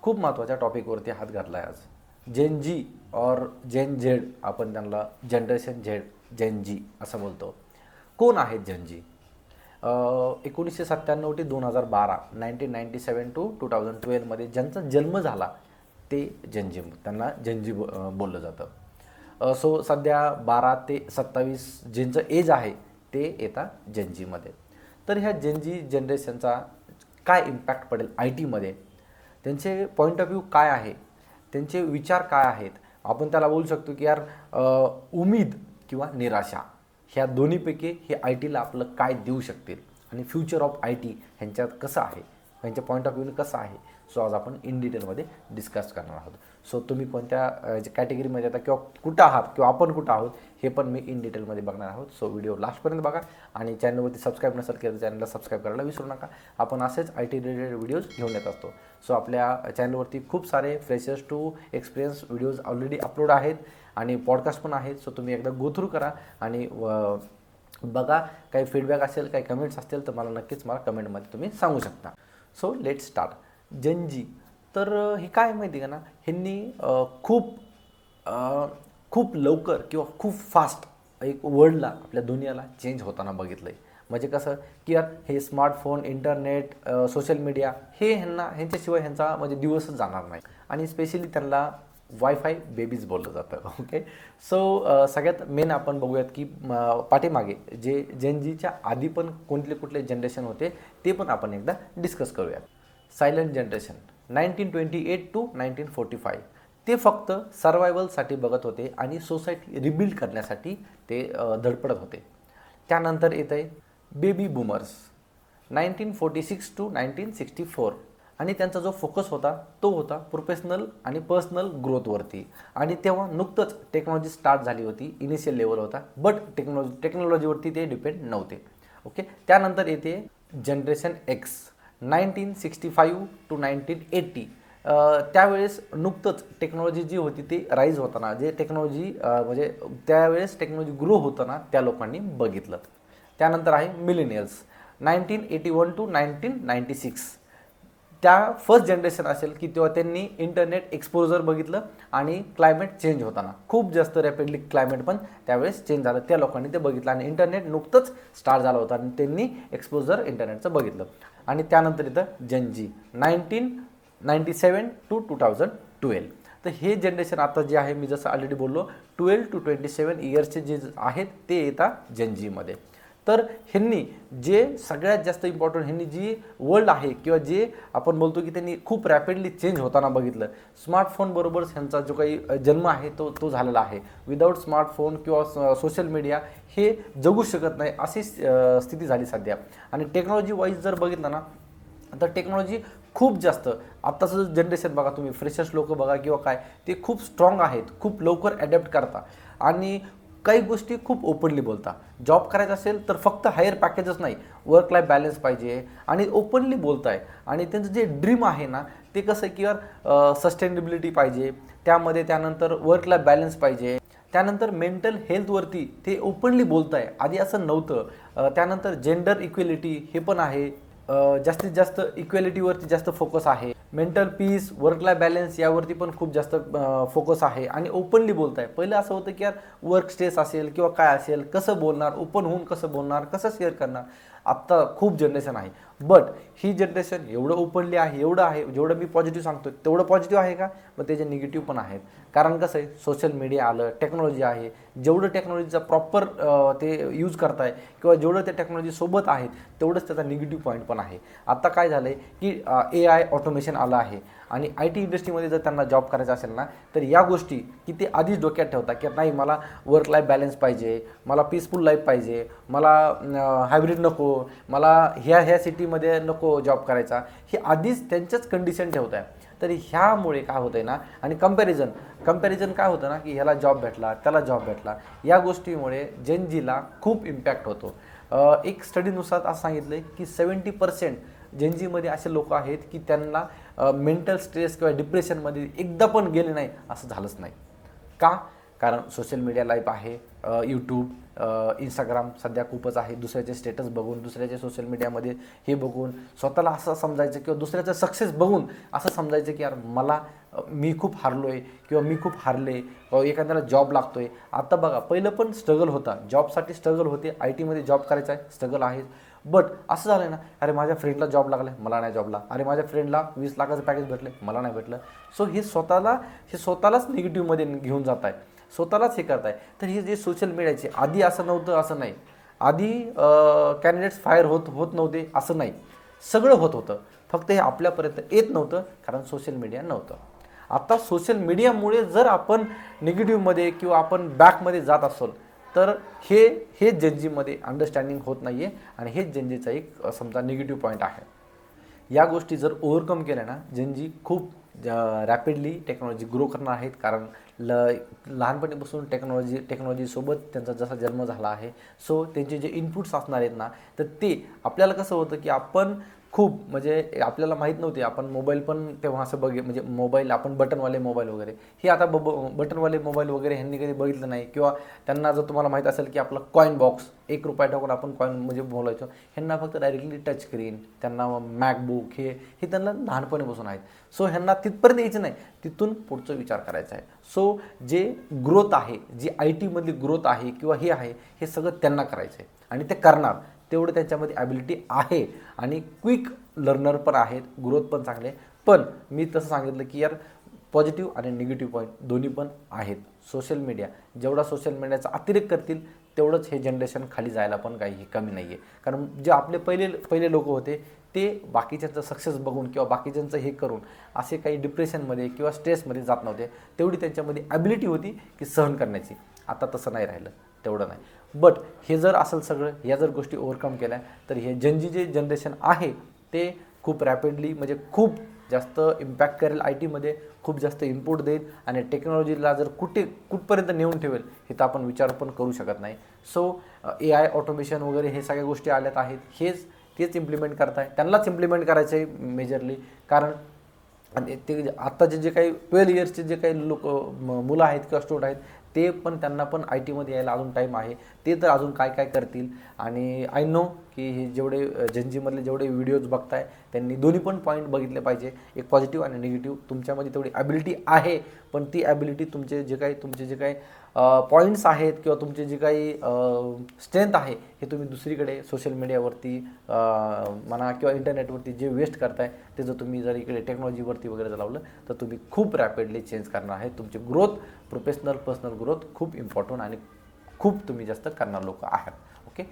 खूप महत्त्वाच्या टॉपिकवरती हात घातला आहे आज. जेन जी और जेन झेड, आपण त्यांना जनरेशन झेड, जेन जी असं बोलतो. कोण आहेत जेन जी? 1997 ते 2012, 1997 टू 2012मध्ये ज्यांचा जन्म झाला ते जेन जी, त्यांना जेन जी बोललं जातं. सो सध्या 12 ते 27 ज्यांचं एज आहे ते येतात जेन जीमध्ये. तर ह्या जेन जी जनरेशनचा काय इम्पॅक्ट पडेल आय टीमध्ये, त्यांचे पॉईंट ऑफ व्ह्यू काय आहे, त्यांचे विचार काय आहेत, आपण त्याला बोलू शकतो की यार उमेद किंवा निराशा, ह्या दोन्हीपैकी हे आय टीला आपलं काय देऊ शकतील आणि फ्युचर ऑफ आय टी ह्यांच्यात कसं आहे, ह्यांच्या पॉईंट ऑफ व्ह्यूने कसं आहे. सो आज आपण इन डिटेलमध्ये डिस्कस करणार आहोत. सो तुम्ही कोणत्या कॅटेगरीमध्ये आता किंवा कुठं आहात किंवा आपण कुठं आहोत हे पण मी इन डिटेलमध्ये बघणार आहोत. सो व्हिडिओ लास्टपर्यंत बघा आणि चॅनलवरती सबस्क्राईब नसेल केलं तर चॅनलला सबस्क्राईब करायला विसरू नका. आपण असेच आय टी रिलेटेड व्हिडिओज घेऊन येत असतो. सो आपल्या चॅनलवरती खूप सारे freshers to experience videos already upload आहेत आणि पॉडकास्ट पण आहेत. सो तुम्ही एकदा गो थ्रू करा आणि बघा. काही फीडबॅक असेल, काही कमेंट्स असतील तर मला नक्कीच कमेंटमध्ये तुम्ही सांगू शकता. So let start. Gen Z तर हे काय माहिती का ना, ह्यांनी खूप लवकर किंवा खूप फास्ट एक वर्ल्डला, आपल्या दुनियाला चेंज होताना बघितलं आहे. म्हणजे कसं की यार हे स्मार्टफोन, इंटरनेट, सोशल मीडिया हे ह्यांच्याशिवाय ह्यांचा म्हणजे दिवसच जाणार नाही. आणि स्पेशली त्यांना वायफाय बेबीज बोललं जातं. ओके. सो सगळ्यात मेन आपण बघूयात की पाठीमागे जे जेन जीच्या आधी पण कुठले जनरेशन होते ते पण आपण एकदा डिस्कस करूयात. सायलेंट जनरेशन 1928 टू 1945, ते फक्त सर्वायवलसाठी बघत होते आणि सोसायटी रिबिल्ड करण्यासाठी ते धडपडत होते. त्यानंतर येत आहे बेबी बूमर्स 1946 टू 1964, आणि त्यांचा जो फोकस होता तो होता प्रोफेशनल आणि पर्सनल ग्रोथवरती. आणि तेव्हा नुकतंच टेक्नॉलॉजी स्टार्ट झाली होती, इनिशियल लेवल होता, बट टेक्नॉलॉजीवरती ते डिपेंड नव्हते. ओके. त्यानंतर येते जनरेशन एक्स 1965 टू 1980. त्यावेळेस नुकतंच टेक्नॉलॉजी जी होती ती राईज होताना, जे टेक्नॉलॉजी म्हणजे त्यावेळेस टेक्नॉलॉजी ग्रो होताना त्या लोकांनी बघितलं. त्यानंतर आहे मिलेनियल्स 1981 टू 1996. त्या फर्स्ट जनरेशन असेल की तेव्हा त्यांनी इंटरनेट एक्सपोजर बघितलं आणि क्लायमेट चेंज होताना खूप जास्त रॅपिडली क्लायमेट पण त्यावेळेस चेंज झालं, त्या लोकांनी ते बघितलं. आणि इंटरनेट नुकतंच स्टार्ट झालं होतं आणि त्यांनी एक्सपोजर इंटरनेटचं बघितलं. आणि त्यानंतर इथं जेन जी 1997 टू 2012. तर हे जनरेशन आता जे आहे, मी जसं ऑलरेडी बोललो 12 टू 27 इयर्सचे जे आहेत ते येतात जेन जीमध्ये. तर ह्यांनी जे सगळ्यात जास्त इम्पॉर्टंट, ह्यांनी जी वर्ल्ड आहे किंवा जे आपण बोलतो की त्यांनी खूप रॅपिडली चेंज होताना बघितलं. स्मार्टफोनबरोबरच ह्यांचा जो काही जन्म आहे तो झालेला आहे. विदाऊट स्मार्टफोन किंवा सोशल मीडिया हे जगू शकत नाही अशी स्थिती झाली सध्या. आणि टेक्नॉलॉजी वाईज जर बघितलं ना तर टेक्नॉलॉजी खूप जास्त, आत्ताचं जनरेशन बघा तुम्ही, फ्रेशर्स लोक बघा किंवा काय, ते खूप स्ट्रॉंग आहेत, खूप लवकर ॲडॅप्ट करता आणि काही गोष्टी खूप ओपनली बोलता. जॉब करायचा असेल तर फक्त हायर पॅकेजच नाही, वर्क लाईफ बॅलन्स पाहिजे आणि ओपनली बोलताय. आणि त्यांचं जे ड्रीम आहे ना ते कसं की यार सस्टेनेबिलिटी पाहिजे, त्यामध्ये त्यानंतर वर्क लाईफ बॅलन्स पाहिजे, त्यानंतर मेंटल हेल्थवरती ते ओपनली बोलताय. आधी असं नव्हतं. त्यानंतर जेंडर इक्वेलिटी हे पण आहे, जास्तीत जास्त इक्वेलिटीवरती जास्त फोकस आहे. Mental peace, work life balance यावरती पण खूप जास्त फोकस आहे आणि ओपनली बोलत आहे. पहिलं असं होतं की यार वर्क स्ट्रेस असेल किंवा काय असेल, कसं बोलणार, ओपन होऊन कसं बोलणार, कसं शेअर करणार. आत्ता खूप जनरेशन आहे, बट ही जनरेशन एवढं ओपनली आहे, एवढं आहे, जेवढं मी पॉझिटिव्ह सांगतो तेवढं पॉझिटिव्ह आहे का, मग त्याचे निगेटिव्ह पण आहेत. कारण कसं आहे, सोशल मीडिया आलं, टेक्नॉलॉजी आहे, जेवढं टेक्नॉलॉजीचा प्रॉपर ते यूज करताय किंवा जेवढं त्या टेक्नॉलॉजीसोबत आहेत तेवढंच त्याचा निगेटिव्ह पॉईंट पण आहे. आत्ता काय झालं आहे की AI ऑटोमेशन आलं आहे आणि IT इंडस्ट्रीमध्ये जर त्यांना जॉब करायचा असेल ना तर या गोष्टी की ते आधीच डोक्यात ठेवतात की नाही, मला वर्क लाईफ बॅलन्स पाहिजे, मला पीसफुल लाईफ पाहिजे, मला हायब्रिड नको, मला ह्या सिटीमध्ये नको जॉब करायचा, हे आधीच त्यांच्याच कंडिशन ठेवत आहे. तर ह्यामुळे काय होतं आहे ना, आणि कंपॅरिझन काय होतं ना की ह्याला जॉब भेटला, त्याला जॉब भेटला, या गोष्टीमुळे जेन जीला खूप इम्पॅक्ट होतो. एक स्टडीनुसार असं सांगितलं आहे की 70% जेन जीमध्ये असे लोक आहेत की त्यांना मेंटल स्ट्रेस किंवा डिप्रेशनमध्ये एकदा पण गेले नाही असं झालंच नाही. का? कारण सोशल मीडिया लाईफ आहे, यूट्यूब, इंस्टाग्राम सध्या खूपच आहे. दुसऱ्याचे स्टेटस बघून, दुसऱ्याचे सोशल मीडियामध्ये हे बघून स्वतःला असं समजायचं किंवा दुसऱ्याचं सक्सेस बघून असं समजायचं की यार मी खूप हारलो आहे किंवा मी खूप हारले, एखाद्याला जॉब लागतो आहे. आता बघा, पहिलं पण स्ट्रगल होता, जॉबसाठी स्ट्रगल होते, आय टीमध्ये जॉब करायचा आहे, स्ट्रगल आहे. बट असं झालं ना, अरे माझ्या फ्रेंडला जॉब लागला आहे, मला नाही जॉबला. अरे माझ्या फ्रेंडला 20 लाखाचं पॅकेज भेटलं आहे, मला नाही भेटलं. सो हे स्वतःलाच निगेटिव्हमध्ये घेऊन जात आहे, स्वतःलाच हे करत आहे. तर हे जे सोशल मीडियाचे, आधी असं नव्हतं, असं नाही. आधी कॅन्डिडेट्स फायर होत नव्हते असं नाही, सगळं होत होतं. फक्त हे आपल्यापर्यंत येत नव्हतं कारण सोशल मीडिया नव्हतं. आता सोशल मीडियामुळे जर आपण निगेटिव्हमध्ये किंवा आपण बॅकमध्ये जात असो, तर हेच जनजीमध्ये अंडरस्टँडिंग होत नाही आहे आणि हेच जनजीचा एक समजा निगेटिव्ह पॉईंट आहे. या गोष्टी जर ओव्हरकम केल्या ना, जनजी खूप रॅपिडली टेक्नॉलॉजी ग्रो करणार आहेत. कारण लहानपणीपासून टेक्नॉलॉजीसोबत त्यांचा जसा जन्म झाला आहे. सो त्यांचे जे इनपुट्स असणार आहेत ना, तर ते आपल्याला कसं होतं की आपण खूप म्हणजे आपल्याला माहीत नव्हते, आपण मोबाईल पण तेव्हा असं म्हणजे मोबाईल आपण बटनवाले मोबाईल वगैरे, हे आता बटनवाले मोबाईल वगैरे ह्यांनी कधी बघितलं नाही. किंवा त्यांना जर तुम्हाला माहीत असेल की आपला कॉईन बॉक्स, 1 रुपया टाकून आपण कॉईन म्हणजे बोलायचो, ह्यांना फक्त डायरेक्टली टच स्क्रीन, त्यांना मॅकबुक हे त्यांना लहानपणीपासून आहेत. सो ह्यांना तिथपर्यंत यायचं नाही, तिथून पुढचा विचार करायचा आहे. सो जे ग्रोथ आहे, जी आय टीमधली ग्रोथ आहे किंवा हे आहे, हे सगळं त्यांना करायचं आहे आणि ते करणार. तेवढं त्यांच्यामध्ये ॲबिलिटी आहे आणि क्विक लर्नर पण आहेत, ग्रोथ पण चांगले. पण मी तसं सांगितलं की यार पॉझिटिव्ह आणि निगेटिव्ह पॉईंट दोन्ही पण आहेत. सोशल मीडिया जेवढा सोशल मीडियाचा अतिरेक करतील तेवढंच हे जनरेशन खाली जायला पण काही कमी नाही आहे. कारण जे आपले पहिले लोक होते ते बाकीच्यांचं सक्सेस बघून किंवा बाकीच्यांचं हे करून असे काही डिप्रेशनमध्ये किंवा स्ट्रेसमध्ये जात नव्हते. तेवढी त्यांच्यामध्ये ॲबिलिटी होती की सहन करण्याची. आता तसं नाही राहिलं, तेवढं नाही. बट हे जर असेल सगळं, या जर गोष्टी ओव्हरकम केल्या, तर हे जे जनरेशन आहे ते खूप रॅपिडली म्हणजे खूप जास्त इम्पॅक्ट करेल आय टीमध्ये, खूप जास्त इनपुट देईल आणि टेक्नॉलॉजीला जर कुठपर्यंत नेऊन ठेवेल हे तर आपण विचार पण करू शकत नाही. सो AI ऑटोमेशन वगैरे हे सगळ्या गोष्टी आल्यात आहेत, तेच इम्प्लिमेंट करताय, त्यांनाच इम्प्लिमेंट करायचं आहे मेजरली. कारण आणि ते आत्ताचे जे काही 12 इयर्सचे जे काही मुलं आहेत किंवा स्टुडंट आहेत, ते पण त्यांना पण आय टीमध्ये यायला अजून टाईम आहे. ते तर अजून काय करतील. आणि आय नो की हे जेवढे जनजीमधले जेवढे व्हिडिओज बघताय त्यांनी दोन्ही पण पॉईंट बघितले पाहिजे, एक पॉझिटिव्ह आणि निगेटिव्ह. तुमच्यामध्ये तेवढी ॲबिलिटी आहे, पण ती ॲबिलिटी तुमचे जे काही पॉईंट्स आहेत किंवा तुमचे जे काही स्ट्रेंथ आहे हे तुम्ही दुसरीकडे सोशल मीडियावरती म्हणा किंवा इंटरनेटवरती जे वेस्ट करताय, ते जर तुम्ही जर इकडे टेक्नॉलॉजीवरती वगैरे जर लावलं तर तुम्ही खूप रॅपिडली चेंज करणार आहे. तुमची ग्रोथ, प्रोफेशनल पर्सनल ग्रोथ खूप इम्पॉर्टंट आणि खूप तुम्ही जास्त करणार लोक आहात. ओके.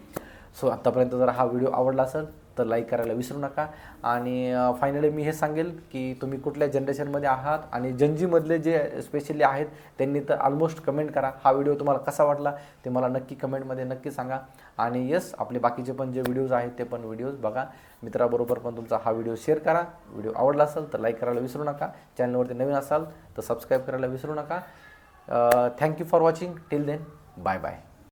सो आत्तापर्यंत जर हा व्हिडिओ आवडला असेल तर लाईक करायला विसरू नका. आणि फायनली मी हे सांगेल की तुम्ही कुठल्या जनरेशनमध्ये आहात आणि जनजीमधले जे स्पेशली आहेत त्यांनी तर ऑलमोस्ट कमेंट करा. हा व्हिडिओ तुम्हाला कसा वाटला ते मला नक्की कमेंटमध्ये नक्की सांगा. आणि येस, आपले बाकीचे पण जे व्हिडिओज आहेत ते पण व्हिडिओज बघा. मित्राबरोबर पण तुमचा हा व्हिडिओ शेअर करा. व्हिडिओ आवडला असेल तर लाईक करायला विसरू नका. चॅनलवरती नवीन असाल तर सबस्क्राईब करायला विसरू नका. Thank you for watching. Till then, bye bye.